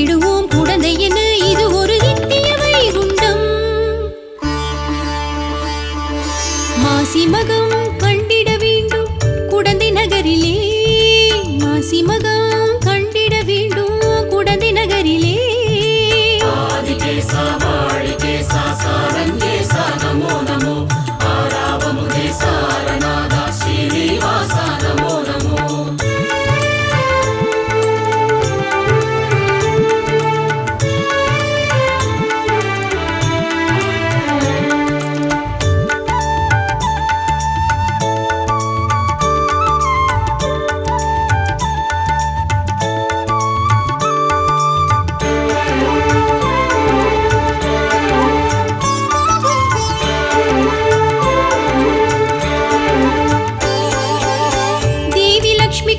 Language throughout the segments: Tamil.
அடைந்திடுவோம் குழந்தை என இது ஒரு நித்திய வைகுண்டம். மாசி மகம் கண்டிட வேண்டும் குடந்தை நகரிலே, மாசி மகம் கண்டிட வேண்டும் குடந்தை நகரிலே. ஆதிகேசா வாழிகேசா சாரங்கேசா நமோ நமோ, ஆராவமுதே சாரநாதா ஸ்ரீனிவாசா நமோ நமோ.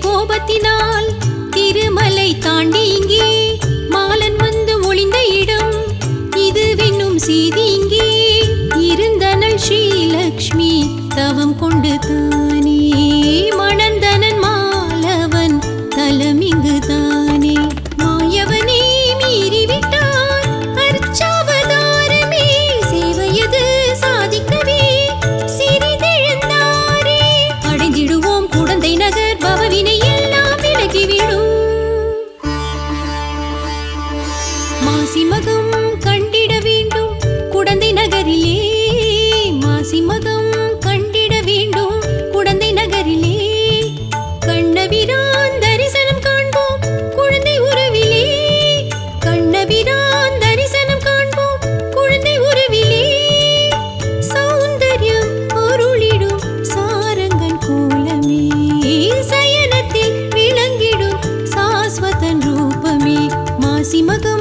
கோபத்தினால் திருமலை தாண்டி இங்கே மாலன் வந்து ஒளிந்த இடம் இது வென்னும் செய்தி. இங்கே இருந்தனள் ஸ்ரீலக்ஷ்மி தவம் கொண்டு தானே, மணந்தனன் மாலவன் தலம் இங்கு தானே. மாயவனே மீறிவிட்டார் அர்ச்சாவதாரமே, சேவையது சாதிக்கவே சிறிதெழுந்தாரே. அடைந்திடுவோம் குடந்தை நகர் பவவினை எல்லாம் விலகிவிடும். மாசி மகம் கண்டிட வேண்டும் குடந்தை நகரிலே, மாசி மகம் கண்டிட வேண்டும் குடந்தை நகரிலே. கண்ணபிரான் தரிசனம் காண்போம் குழந்தை உறவிலே, கண்ணபிரான் தரிசனம் காண்போம் குழந்தை உறவிலே. சௌந்தர்யம் அருளிடும் சாரங்கன் கோலமே, சயனத்தில் விளங்கிடும் சாஸ்வதன் ரூபமே. மாசி மகம்